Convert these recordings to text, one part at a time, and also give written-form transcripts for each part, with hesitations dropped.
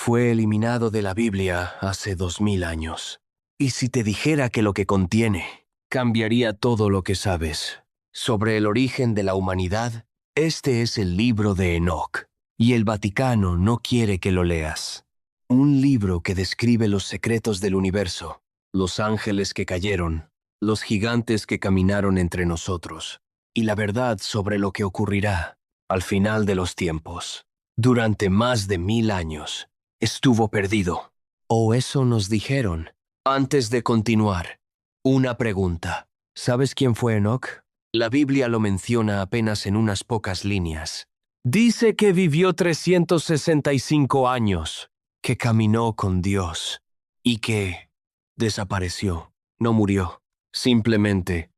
fue eliminado de la Biblia hace 2000 años. Y si te dijera que lo que contiene cambiaría todo lo que sabes sobre el origen de la humanidad, este es el libro de Enoc, y el Vaticano no quiere que lo leas. Un libro que describe los secretos del universo, los ángeles que cayeron, los gigantes que caminaron entre nosotros, y la verdad sobre lo que ocurrirá al final de los tiempos. Durante más de 1000 años estuvo perdido. O eso nos dijeron. Antes de continuar, una pregunta. ¿Sabes quién fue Enoc? La Biblia lo menciona apenas en unas pocas líneas. Dice que vivió 365 años, que caminó con Dios y que desapareció. No murió, simplemente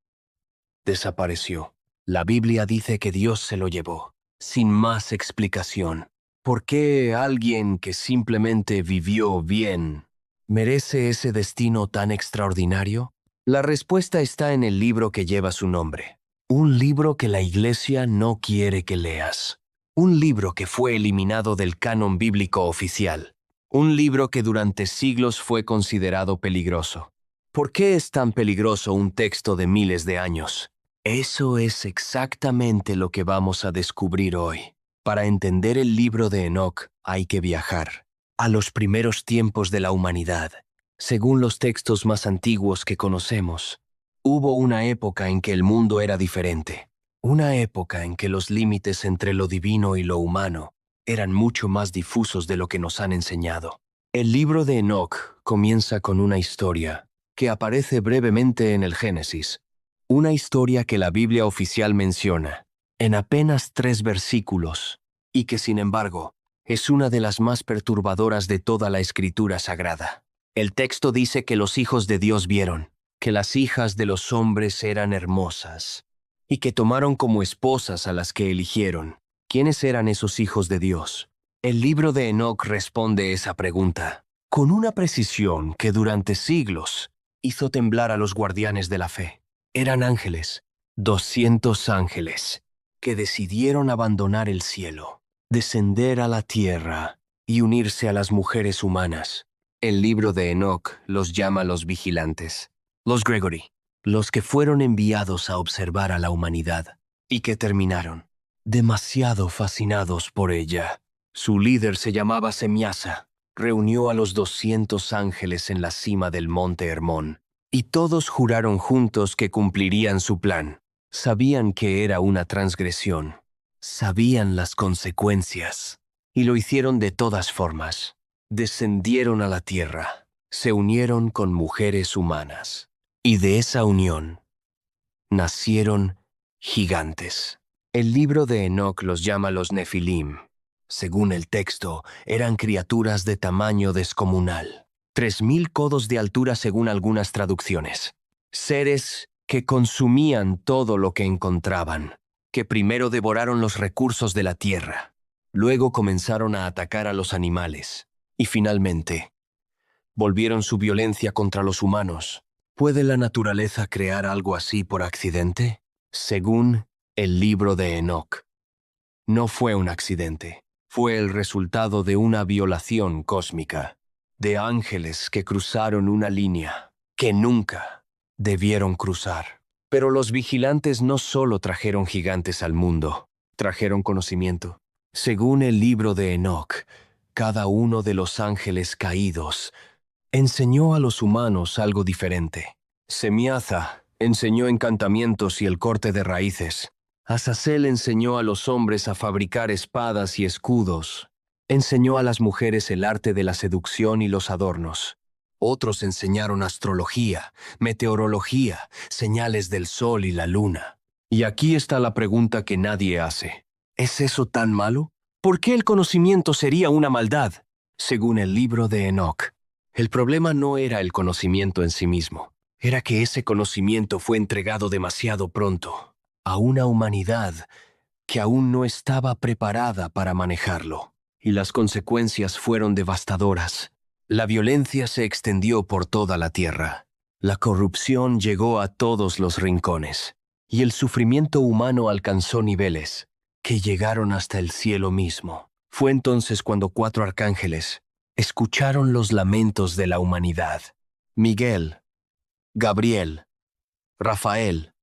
desapareció. La Biblia dice que Dios se lo llevó, sin más explicación. ¿Por qué alguien que simplemente vivió bien merece ese destino tan extraordinario? La respuesta está en el libro que lleva su nombre. Un libro que la Iglesia no quiere que leas. Un libro que fue eliminado del canon bíblico oficial. Un libro que durante siglos fue considerado peligroso. ¿Por qué es tan peligroso un texto de miles de años? Eso es exactamente lo que vamos a descubrir hoy. Para entender el libro de Enoc hay que viajar a los primeros tiempos de la humanidad. Según los textos más antiguos que conocemos, hubo una época en que el mundo era diferente. Una época en que los límites entre lo divino y lo humano eran mucho más difusos de lo que nos han enseñado. El libro de Enoc comienza con una historia que aparece brevemente en el Génesis. Una historia que la Biblia oficial menciona en apenas 3 versículos y que, sin embargo, es una de las más perturbadoras de toda la Escritura Sagrada. El texto dice que los hijos de Dios vieron que las hijas de los hombres eran hermosas y que tomaron como esposas a las que eligieron. ¿Quiénes eran esos hijos de Dios? El libro de Enoc responde esa pregunta con una precisión que durante siglos hizo temblar a los guardianes de la fe. Eran ángeles, 200 ángeles, que decidieron abandonar el cielo, descender a la tierra y unirse a las mujeres humanas. El libro de Enoc los llama los vigilantes, los Gregory, los que fueron enviados a observar a la humanidad y que terminaron demasiado fascinados por ella. Su líder se llamaba Semiasa. Reunió a los 200 ángeles en la cima del monte Hermón y todos juraron juntos que cumplirían su plan. Sabían que era una transgresión, sabían las consecuencias y lo hicieron de todas formas. Descendieron a la tierra, se unieron con mujeres humanas y de esa unión nacieron gigantes. El libro de Enoc los llama los Nefilim. Según el texto, eran criaturas de tamaño descomunal, 3000 codos de altura según algunas traducciones. Seres que consumían todo lo que encontraban, que primero devoraron los recursos de la tierra, luego comenzaron a atacar a los animales, y finalmente volvieron su violencia contra los humanos. ¿Puede la naturaleza crear algo así por accidente? Según el libro de Enoc, no fue un accidente. Fue el resultado de una violación cósmica, de ángeles que cruzaron una línea que nunca debieron cruzar. Pero los vigilantes no solo trajeron gigantes al mundo, trajeron conocimiento. Según el libro de Enoc, cada uno de los ángeles caídos enseñó a los humanos algo diferente. Semiaza enseñó encantamientos y el corte de raíces. Azazel enseñó a los hombres a fabricar espadas y escudos. Enseñó a las mujeres el arte de la seducción y los adornos. Otros enseñaron astrología, meteorología, señales del sol y la luna. Y aquí está la pregunta que nadie hace. ¿Es eso tan malo? ¿Por qué el conocimiento sería una maldad? Según el libro de Enoc, el problema no era el conocimiento en sí mismo. Era que ese conocimiento fue entregado demasiado pronto a una humanidad que aún no estaba preparada para manejarlo. Y las consecuencias fueron devastadoras. La violencia se extendió por toda la tierra. La corrupción llegó a todos los rincones. Y el sufrimiento humano alcanzó niveles que llegaron hasta el cielo mismo. Fue entonces cuando 4 arcángeles escucharon los lamentos de la humanidad. Miguel, Gabriel, Rafael,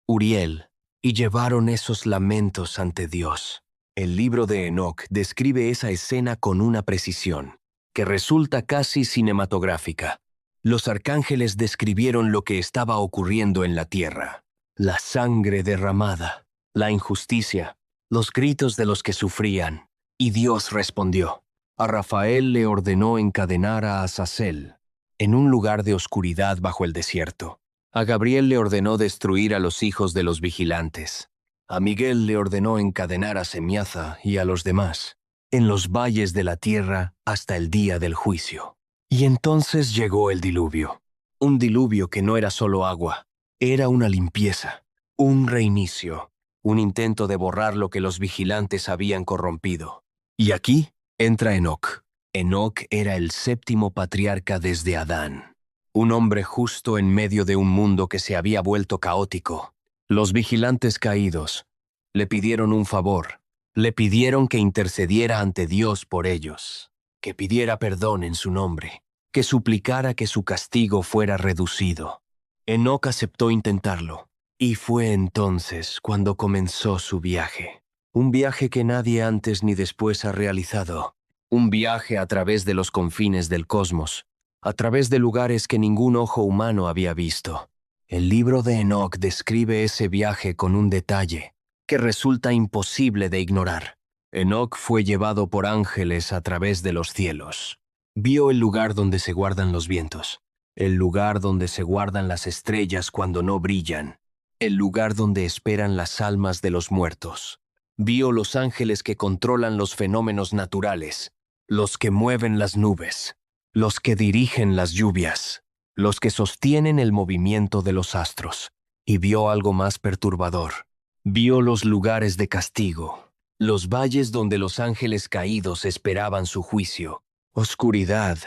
Uriel, y llevaron esos lamentos ante Dios. El libro de Enoc describe esa escena con una precisión que resulta casi cinematográfica. Los arcángeles describieron lo que estaba ocurriendo en la tierra: la sangre derramada, la injusticia, los gritos de los que sufrían. Y Dios respondió. A Rafael le ordenó encadenar a Azazel en un lugar de oscuridad bajo el desierto. A Gabriel le ordenó destruir a los hijos de los vigilantes. A Miguel le ordenó encadenar a Semiaza y a los demás en los valles de la tierra hasta el día del juicio. Y entonces llegó el diluvio. Un diluvio que no era solo agua, era una limpieza, un reinicio, un intento de borrar lo que los vigilantes habían corrompido. Y aquí entra Enoc. Enoc era el séptimo patriarca desde Adán, un hombre justo en medio de un mundo que se había vuelto caótico. Los vigilantes caídos le pidieron un favor. Le pidieron que intercediera ante Dios por ellos, que pidiera perdón en su nombre, que suplicara que su castigo fuera reducido. Enoc aceptó intentarlo, y fue entonces cuando comenzó su viaje. Un viaje que nadie antes ni después ha realizado. Un viaje a través de los confines del cosmos, a través de lugares que ningún ojo humano había visto. El libro de Enoc describe ese viaje con un detalle que resulta imposible de ignorar. Enoc fue llevado por ángeles a través de los cielos. Vio el lugar donde se guardan los vientos, el lugar donde se guardan las estrellas cuando no brillan, el lugar donde esperan las almas de los muertos. Vio los ángeles que controlan los fenómenos naturales, los que mueven las nubes, los que dirigen las lluvias, los que sostienen el movimiento de los astros. Y vio algo más perturbador. Vio los lugares de castigo, los valles donde los ángeles caídos esperaban su juicio. Oscuridad,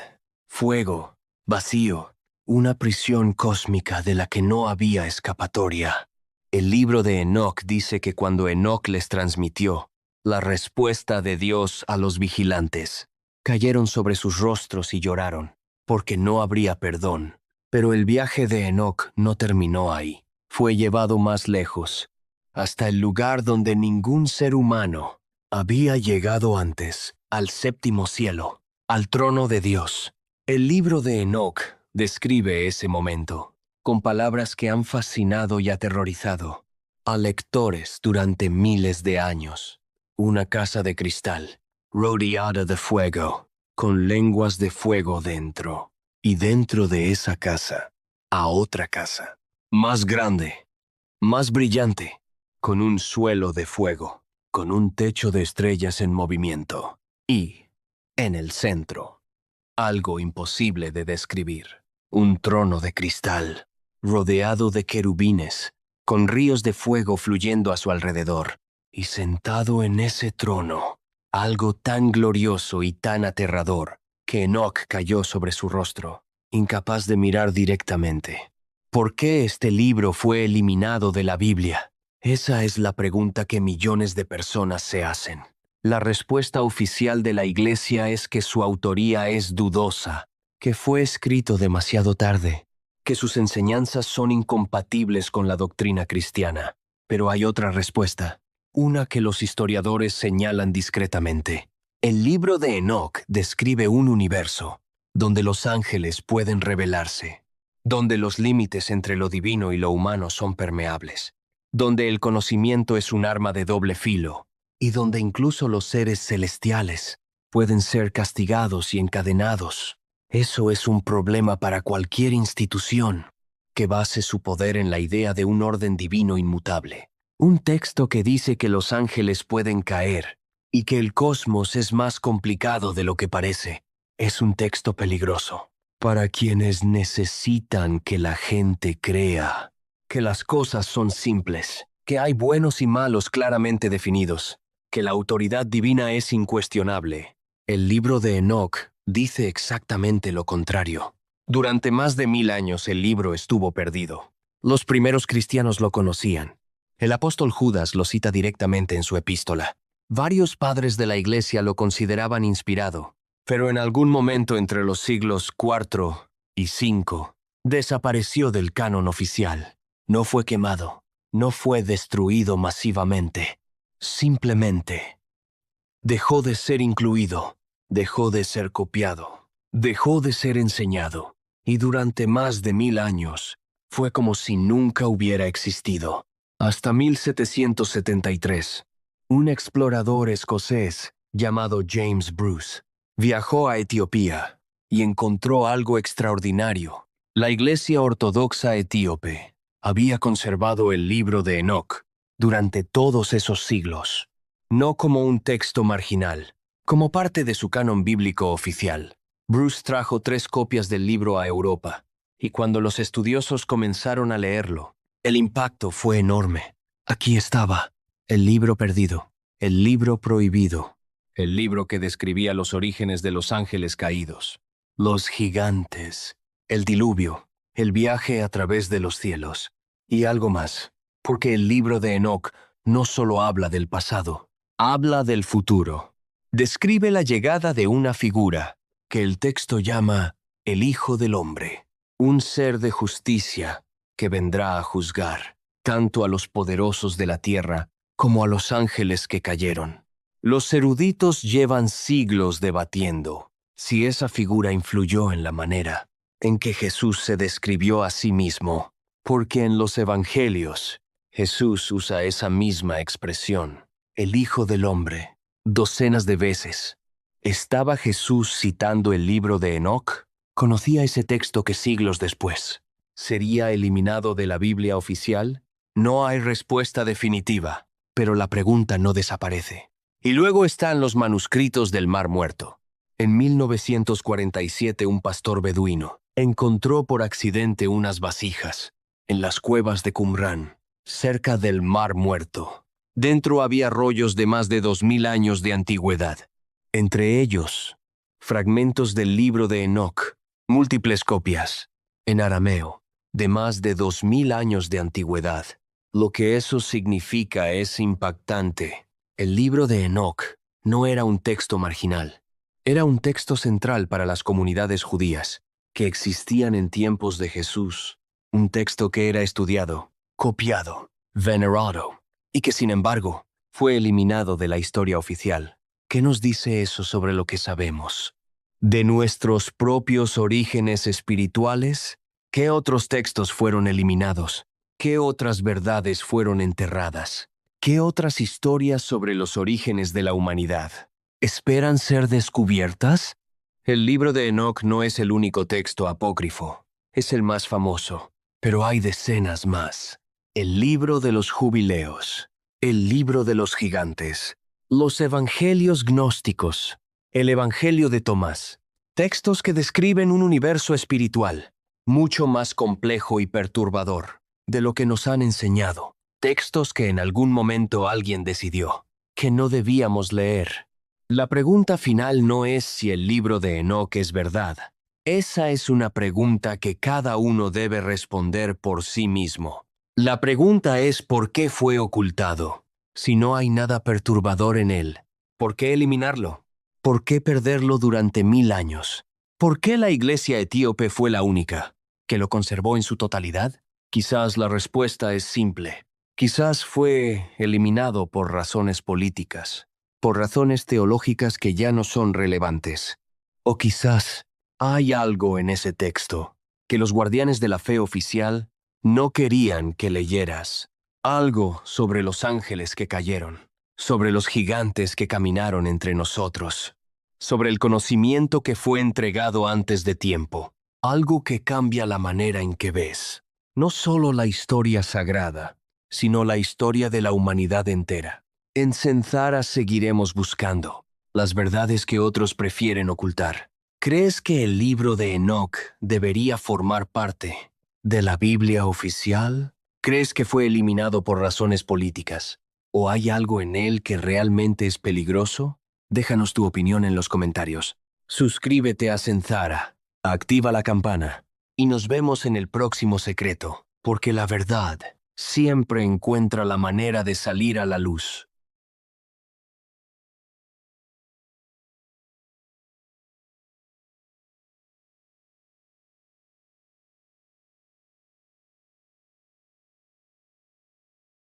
fuego, vacío, una prisión cósmica de la que no había escapatoria. El libro de Enoc dice que cuando Enoc les transmitió la respuesta de Dios a los vigilantes, cayeron sobre sus rostros y lloraron, porque no habría perdón. Pero el viaje de Enoc no terminó ahí. Fue llevado más lejos, hasta el lugar donde ningún ser humano había llegado antes, al séptimo cielo, al trono de Dios. El libro de Enoc describe ese momento, con palabras que han fascinado y aterrorizado a lectores durante miles de años. Una casa de cristal, rodeada de fuego, con lenguas de fuego dentro. Y dentro de esa casa, a otra casa, más grande, más brillante, con un suelo de fuego, con un techo de estrellas en movimiento. Y, en el centro, algo imposible de describir, un trono de cristal, rodeado de querubines, con ríos de fuego fluyendo a su alrededor. Y sentado en ese trono, algo tan glorioso y tan aterrador, que Enoc cayó sobre su rostro, incapaz de mirar directamente. ¿Por qué este libro fue eliminado de la Biblia? Esa es la pregunta que millones de personas se hacen. La respuesta oficial de la Iglesia es que su autoría es dudosa, que fue escrito demasiado tarde, que sus enseñanzas son incompatibles con la doctrina cristiana. Pero hay otra respuesta, una que los historiadores señalan discretamente. El libro de Enoc describe un universo donde los ángeles pueden revelarse, donde los límites entre lo divino y lo humano son permeables, donde el conocimiento es un arma de doble filo, y donde incluso los seres celestiales pueden ser castigados y encadenados. Eso es un problema para cualquier institución que base su poder en la idea de un orden divino inmutable. Un texto que dice que los ángeles pueden caer y que el cosmos es más complicado de lo que parece, es un texto peligroso para quienes necesitan que la gente crea que las cosas son simples, que hay buenos y malos claramente definidos, que la autoridad divina es incuestionable. El libro de Enoc dice exactamente lo contrario. Durante más de 1000 años el libro estuvo perdido. Los primeros cristianos lo conocían. El apóstol Judas lo cita directamente en su epístola. Varios padres de la Iglesia lo consideraban inspirado, Pero en algún momento entre los siglos IV y V, desapareció del canon oficial. No fue quemado, no fue destruido masivamente. Simplemente dejó de ser incluido, dejó de ser copiado, dejó de ser enseñado. Y durante más de 1000 años, fue como si nunca hubiera existido. Hasta 1773, un explorador escocés llamado James Bruce viajó a Etiopía y encontró algo extraordinario. La Iglesia Ortodoxa Etíope había conservado el libro de Enoc durante todos esos siglos, no como un texto marginal, como parte de su canon bíblico oficial. Bruce trajo 3 copias del libro a Europa, y cuando los estudiosos comenzaron a leerlo, el impacto fue enorme. Aquí estaba, el libro perdido, el libro prohibido, el libro que describía los orígenes de los ángeles caídos, los gigantes, el diluvio, el viaje a través de los cielos, y algo más, porque el libro de Enoc no solo habla del pasado, habla del futuro. Describe la llegada de una figura que el texto llama el Hijo del Hombre, un ser de justicia que vendrá a juzgar tanto a los poderosos de la tierra como a los ángeles que cayeron. Los eruditos llevan siglos debatiendo si esa figura influyó en la manera en que Jesús se describió a sí mismo, porque en los Evangelios Jesús usa esa misma expresión, el Hijo del Hombre, docenas de veces. ¿Estaba Jesús citando el libro de Enoc? ¿Conocía ese texto que siglos después sería eliminado de la Biblia oficial? No hay respuesta definitiva, pero la pregunta no desaparece. Y luego están los manuscritos del Mar Muerto. En 1947 un pastor beduino encontró por accidente unas vasijas en las cuevas de Qumrán, cerca del Mar Muerto. Dentro había rollos de más de 2000 años de antigüedad. Entre ellos, fragmentos del libro de Enoc, múltiples copias, en arameo, de más de 2000 años de antigüedad. Lo que eso significa es impactante. El libro de Enoc no era un texto marginal. Era un texto central para las comunidades judías que existían en tiempos de Jesús. Un texto que era estudiado, copiado, venerado, y que sin embargo fue eliminado de la historia oficial. ¿Qué nos dice eso sobre lo que sabemos de nuestros propios orígenes espirituales? ¿Qué otros textos fueron eliminados? ¿Qué otras verdades fueron enterradas? ¿Qué otras historias sobre los orígenes de la humanidad esperan ser descubiertas? El libro de Enoc no es el único texto apócrifo. Es el más famoso, pero hay decenas más. El libro de los jubileos, el libro de los gigantes, los evangelios gnósticos, el evangelio de Tomás, textos que describen un universo espiritual mucho más complejo y perturbador de lo que nos han enseñado, textos que en algún momento alguien decidió que no debíamos leer. La pregunta final no es si el libro de Enoc es verdad. Esa es una pregunta que cada uno debe responder por sí mismo. La pregunta es ¿por qué fue ocultado? Si no hay nada perturbador en él, ¿por qué eliminarlo? ¿Por qué perderlo durante 1000 años? ¿Por qué la iglesia etíope fue la única que lo conservó en su totalidad? Quizás la respuesta es simple. Quizás fue eliminado por razones políticas, por razones teológicas que ya no son relevantes. O quizás hay algo en ese texto que los guardianes de la fe oficial no querían que leyeras. Algo sobre los ángeles que cayeron, sobre los gigantes que caminaron entre nosotros, sobre el conocimiento que fue entregado antes de tiempo. Algo que cambia la manera en que ves, no solo la historia sagrada, sino la historia de la humanidad entera. En Senzara seguiremos buscando las verdades que otros prefieren ocultar. ¿Crees que el libro de Enoc debería formar parte de la Biblia oficial? ¿Crees que fue eliminado por razones políticas? ¿O hay algo en él que realmente es peligroso? Déjanos tu opinión en los comentarios. Suscríbete a Senzara, activa la campana y nos vemos en el próximo secreto, porque la verdad siempre encuentra la manera de salir a la luz.